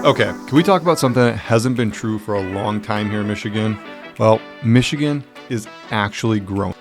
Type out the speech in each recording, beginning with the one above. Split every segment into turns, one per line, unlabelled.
Okay, can we talk about something that hasn't been true for a long time here in Michigan? Well, Michigan is actually growing.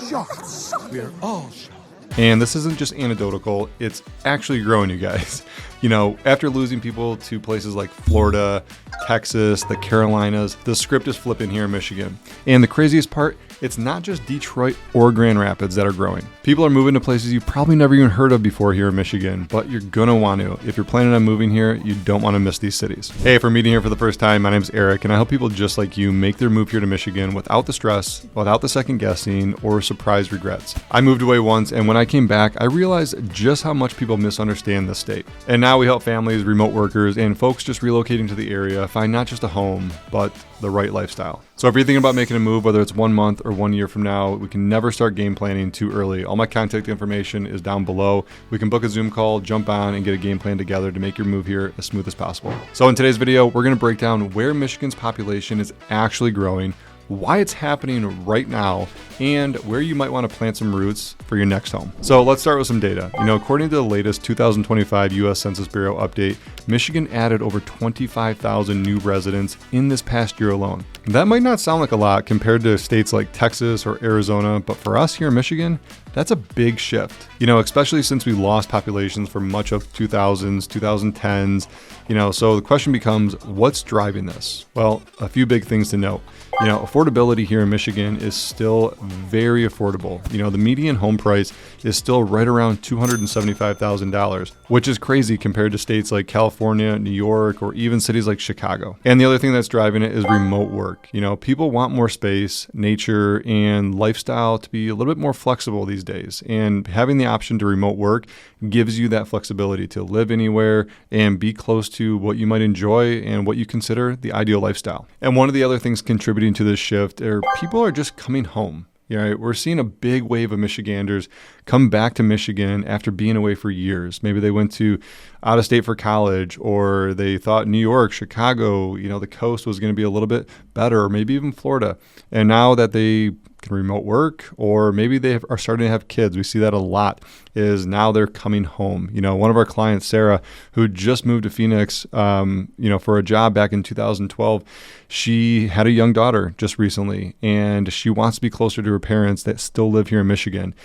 Shocked. We're all shocked.
And this isn't just anecdotal, it's actually growing, you guys. You know, after losing people to places like Florida, Texas, the Carolinas, the script is flipping here in Michigan. And the craziest part, it's not just Detroit or Grand Rapids that are growing. People are moving to places you've probably never even heard of before here in Michigan, but you're gonna want to. If you're planning on moving here, you don't want to miss these cities. Hey, if we're meeting here for the first time, my name's Eric, and I help people just like you make their move here to Michigan without the stress, without the second guessing, or surprise regrets. I moved away once, and when I came back, I realized just how much people misunderstand this state. And now we help families, remote workers, and folks just relocating to the area find not just a home, but the right lifestyle. So if you're thinking about making a move, whether it's 1 month or 1 year from now, we can never start game planning too early. All my contact information is down below. We can book a Zoom call, jump on, and get a game plan together to make your move here as smooth as possible. So in today's video, we're going to break down where Michigan's population is actually growing, why it's happening right now, and where you might want to plant some roots for your next home. So let's start with some data. You know, according to the latest 2025 U.S. Census Bureau update, Michigan added over 25,000 new residents in this past year alone. That might not sound like a lot compared to states like Texas or Arizona, but for us here in Michigan, that's a big shift. You know, especially since we lost populations for much of 2000s, 2010s, you know, so the question becomes, what's driving this? Well, a few big things to note. You know, affordability here in Michigan is still very affordable. You know, the median home price is still right around $275,000, which is crazy compared to states like California, New York, or even cities like Chicago. And the other thing that's driving it is remote work. You know, people want more space, nature, and lifestyle to be a little bit more flexible these days. And having the option to remote work gives you that flexibility to live anywhere and be close to what you might enjoy and what you consider the ideal lifestyle. And one of the other things contributing to this shift are people are just coming home. You know, we're seeing a big wave of Michiganders come back to Michigan after being away for years. Maybe they went to out of state for college, or they thought New York, Chicago, you know, the coast was going to be a little bit better, or maybe even Florida. And now that they can remote work, or maybe they are starting to have kids, we see that a lot, is now they're coming home. You know, one of our clients, Sarah, who just moved to Phoenix, you know, for a job back in 2012, she had a young daughter just recently, and she wants to be closer to her parents that still live here in Michigan.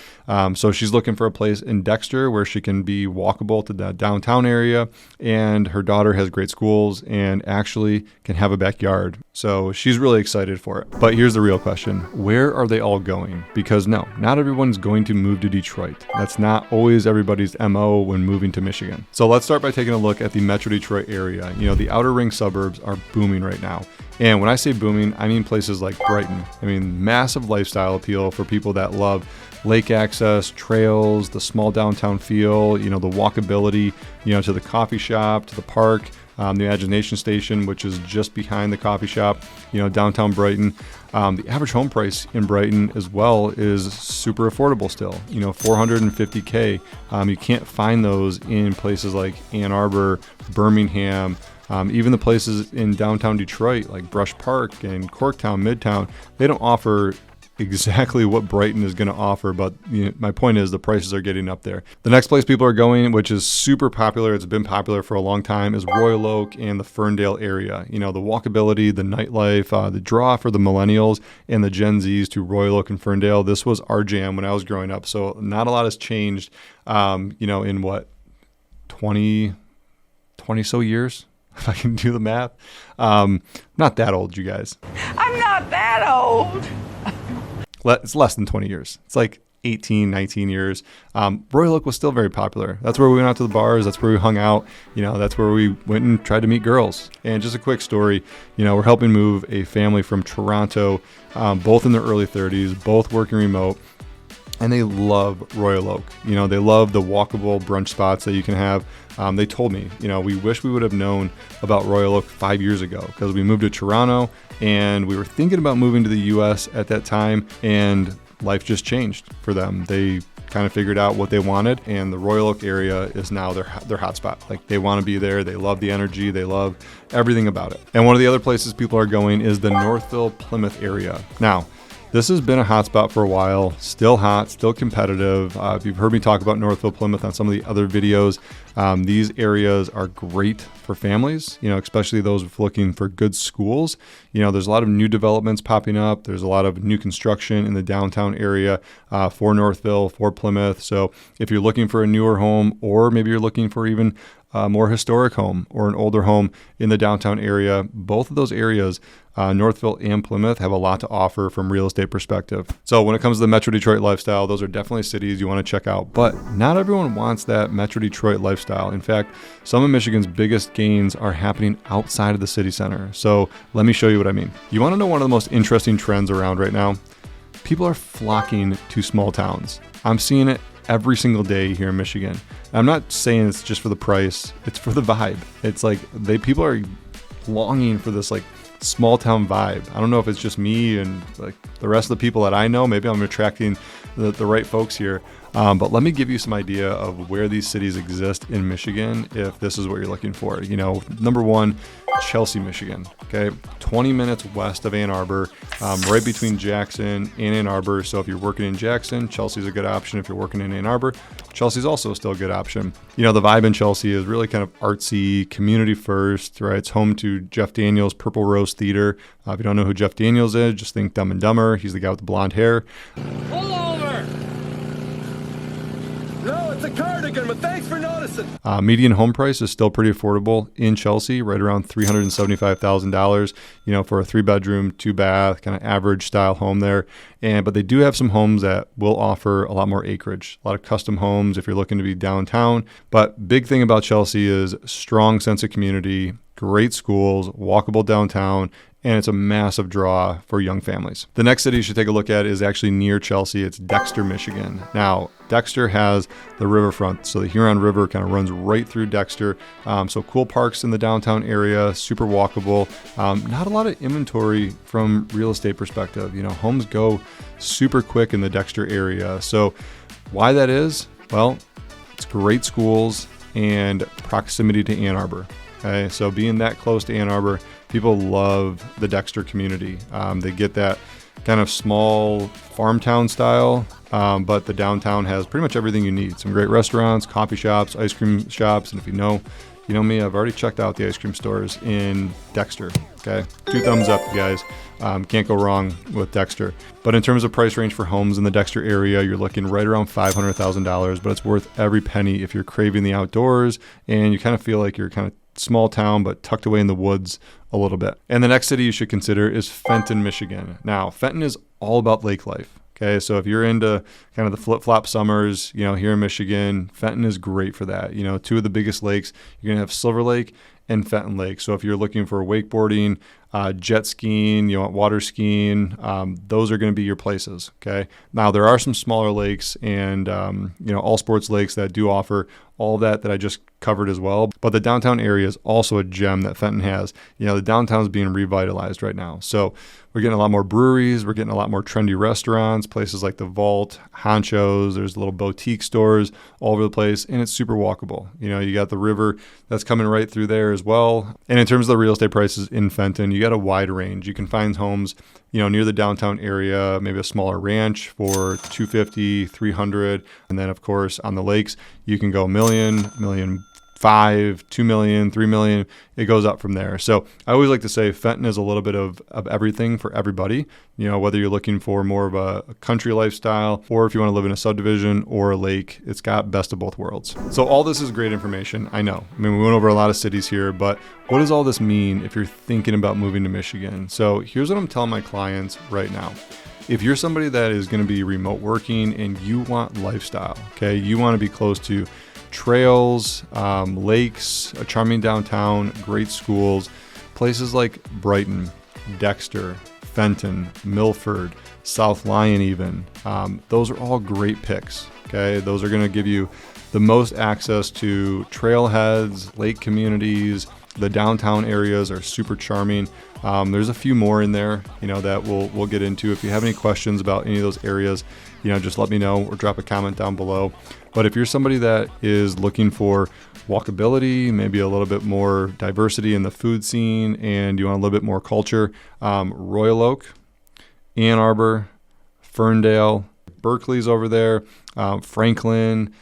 So she's looking for a place in Dexter where she can be walkable to the downtown area, and her daughter has great schools and actually can have a backyard. So she's really excited for it. But here's the real question. Where are they all going? Because no, not everyone's going to move to Detroit. That's not always everybody's MO when moving to Michigan. So let's start by taking a look at the Metro Detroit area. You know, the outer ring suburbs are booming right now. And when I say booming, I mean places like Brighton. I mean, massive lifestyle appeal for people that love lake access, trails, the small downtown feel, you know, the walkability, you know, to the coffee shop, to the park, the Imagination Station, which is just behind the coffee shop, you know, downtown Brighton. The average home price in Brighton as well is super affordable still, you know, $450K. You can't find those in places like Ann Arbor, Birmingham, even the places in downtown Detroit like Brush Park and Corktown, Midtown. They don't offer exactly what Brighton is going to offer, but you know, my point is the prices are getting up there. The next place people are going, which is super popular, it's been popular for a long time, is Royal Oak and the Ferndale area. You know, the walkability, the nightlife, the draw for the millennials and the Gen Zs to Royal Oak and Ferndale. This was our jam when I was growing up, so not a lot has changed, you know, in what, 20 so years, if I can do the math. Not that old, you guys.
I'm not that old.
It's less than 20 years. It's like 18, 19 years. Royal Oak was still very popular. That's where we went out to the bars. That's where we hung out. You know, that's where we went and tried to meet girls. And just a quick story, you know, we're helping move a family from Toronto, both in their early 30s, both working remote. And they love Royal Oak. You know, they love the walkable brunch spots that you can have. They told me, you know, we wish we would have known about Royal Oak 5 years ago, because we moved to Toronto and we were thinking about moving to the US at that time, and life just changed for them. They kind of figured out what they wanted, and the Royal Oak area is now their hotspot. Like, they want to be there. They love the energy. They love everything about it. And one of the other places people are going is the Northville, Plymouth area. Now, This has been a hot spot for a while, still hot, still competitive. If you've heard me talk about Northville, Plymouth on some of the other videos, these areas are great for families, especially those looking for good schools. There's a lot of new developments popping up. There's a lot of new construction in the downtown area for Northville, for Plymouth. So if you're looking for a newer home, or maybe you're looking for even a more historic home or an older home in the downtown area, both of those areas, Northville and Plymouth, have a lot to offer from real estate perspective. So when it comes to the Metro Detroit lifestyle, those are definitely cities you want to check out. But not everyone wants that Metro Detroit lifestyle. In fact, some of Michigan's biggest gains are happening outside of the city center. So let me show you what I mean. You want to know one of the most interesting trends around right now? People are flocking to small towns. I'm seeing it every single day here in Michigan. I'm not saying it's just for the price, it's for the vibe. It's like people are longing for this small town vibe. I don't know if it's just me and the rest of the people that I know. Maybe I'm attracting the right folks here. But let me give you some idea of where these cities exist in Michigan if this is what you're looking for. Number one, Chelsea, Michigan. Okay, 20 minutes west of Ann Arbor, right between Jackson and Ann Arbor. So if you're working in Jackson, Chelsea's a good option. If you're working in Ann Arbor, Chelsea's also still a good option. The vibe in Chelsea is really kind of artsy, community first, right? It's home to Jeff Daniels' Purple Rose Theater. If you don't know who Jeff Daniels is, just think Dumb and Dumber. He's the guy with the blonde hair.
Pull over! No, it's a cardigan, but thanks for noticing.
Median home price is still pretty affordable in Chelsea, right around $375,000, for a 3-bedroom, 2-bath, kind of average style home there. But they do have some homes that will offer a lot more acreage, a lot of custom homes if you're looking to be downtown. But big thing about Chelsea is strong sense of community, great schools, walkable downtown, and it's a massive draw for young families. The next city you should take a look at is actually near Chelsea. It's Dexter, Michigan. Now, Dexter has the riverfront, so the Huron River kind of runs right through Dexter. So cool parks in the downtown area, super walkable. Not a lot of inventory from real estate perspective. Homes go super quick in the Dexter area. So why that is? Well, it's great schools and proximity to Ann Arbor. Okay, so being that close to Ann Arbor, people love the Dexter community. They get that kind of small farm town style, but the downtown has pretty much everything you need. Some great restaurants, coffee shops, ice cream shops, and if you know me, I've already checked out the ice cream stores in Dexter. Okay, 2 thumbs up, you guys. Can't go wrong with Dexter. But in terms of price range for homes in the Dexter area, you're looking right around $500,000, but it's worth every penny if you're craving the outdoors and you kind of feel like you're kind of small town but tucked away in the woods a little bit. And the next city you should consider is Fenton, Michigan. Now, Fenton is all about lake life. Okay, so if you're into kind of the flip-flop summers, here in Michigan, Fenton is great for that. 2 of the biggest lakes, you're going to have Silver Lake and Fenton Lake. So if you're looking for wakeboarding, jet skiing, water skiing, those are going to be your places. Okay. Now there are some smaller lakes and, all sports lakes that do offer all that I just covered as well. But the downtown area is also a gem that Fenton has. The downtown is being revitalized right now. So we're getting a lot more breweries. We're getting a lot more trendy restaurants, places like the Vault, Honchos. There's little boutique stores all over the place, and it's super walkable. You got the river that's coming right through there as well. And in terms of the real estate prices in Fenton, you got a wide range. You can find homes, near the downtown area, maybe a smaller ranch for $250,000, $300,000. And then, of course, on the lakes, you can go $1 million, $1.5 million, $2 million, $3 million. It goes up from there. So I always like to say Fenton is a little bit of everything for everybody. Whether you're looking for more of a country lifestyle or if you want to live in a subdivision or a lake, it's got best of both worlds. So all this is great information. I know. We went over a lot of cities here, but what does all this mean if you're thinking about moving to Michigan? So here's what I'm telling my clients right now. If you're somebody that is going to be remote working and you want lifestyle, okay, you want to be close to trails, lakes, a charming downtown, great schools, places like Brighton, Dexter, Fenton, Milford, South Lyon even. Those are all great picks, okay? Those are going to give you the most access to trailheads, lake communities. The downtown areas are super charming. There's a few more in there, that we'll get into. If you have any questions about any of those areas, just let me know or drop a comment down below. But if you're somebody that is looking for walkability, maybe a little bit more diversity in the food scene, and you want a little bit more culture, Royal Oak, Ann Arbor, Ferndale, Berkeley's over there, Franklin,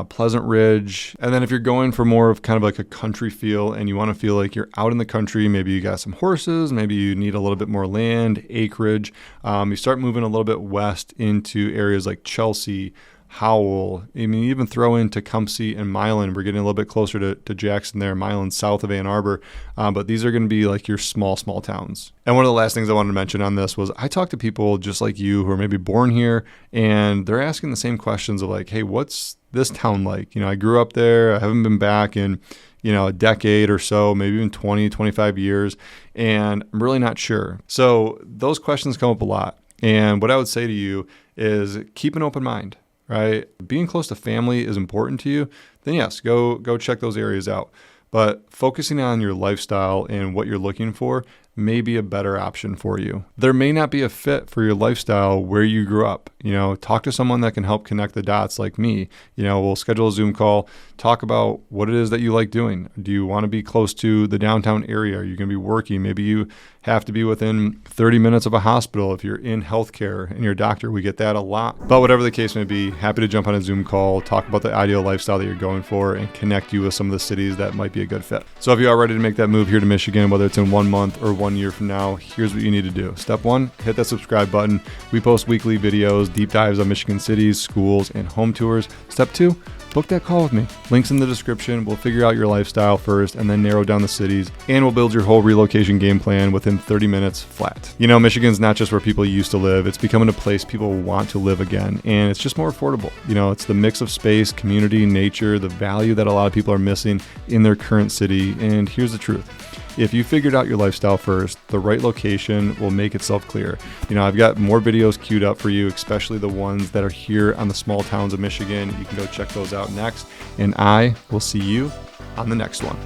Pleasant Ridge. And then if you're going for more of kind of like a country feel and you want to feel like you're out in the country, maybe you got some horses, maybe you need a little bit more land, acreage, you start moving a little bit west into areas like Chelsea, Howell. I mean, even throw in Tecumseh and Milan. We're getting a little bit closer to Jackson there, Milan south of Ann Arbor. But these are going to be like your small towns. And one of the last things I wanted to mention on this was I talk to people just like you who are maybe born here, and they're asking the same questions of like, hey, what's this town like? You know, I grew up there. I haven't been back in, a decade or so, maybe even 20, 25 years, and I'm really not sure. So those questions come up a lot. And what I would say to you is keep an open mind. Right? Being close to family is important to you, then yes, go check those areas out. But focusing on your lifestyle and what you're looking for may be a better option for you. There may not be a fit for your lifestyle where you grew up. Talk to someone that can help connect the dots like me. We'll schedule a Zoom call, talk about what it is that you like doing. Do you want to be close to the downtown area? Are you going to be working? Maybe you have to be within 30 minutes of a hospital if you're in healthcare and you're a doctor. We get that a lot. But whatever the case may be, happy to jump on a Zoom call, talk about the ideal lifestyle that you're going for, and connect you with some of the cities that might be a good fit. So if you are ready to make that move here to Michigan, whether it's in 1 month or 1 year from now, here's what you need to do. Step 1, hit that subscribe button. We post weekly videos, deep dives on Michigan cities, schools, and home tours. Step 2, book that call with me. Links in the description. We'll figure out your lifestyle first and then narrow down the cities, and we'll build your whole relocation game plan within 30 minutes flat. Michigan's not just where people used to live. It's becoming a place people want to live again, and it's just more affordable. It's the mix of space, community, nature, the value that a lot of people are missing in their current city. And here's the truth. If you figured out your lifestyle first, the right location will make itself clear. I've got more videos queued up for you, especially the ones that are here on the small towns of Michigan. You can go check those out next, and I will see you on the next one.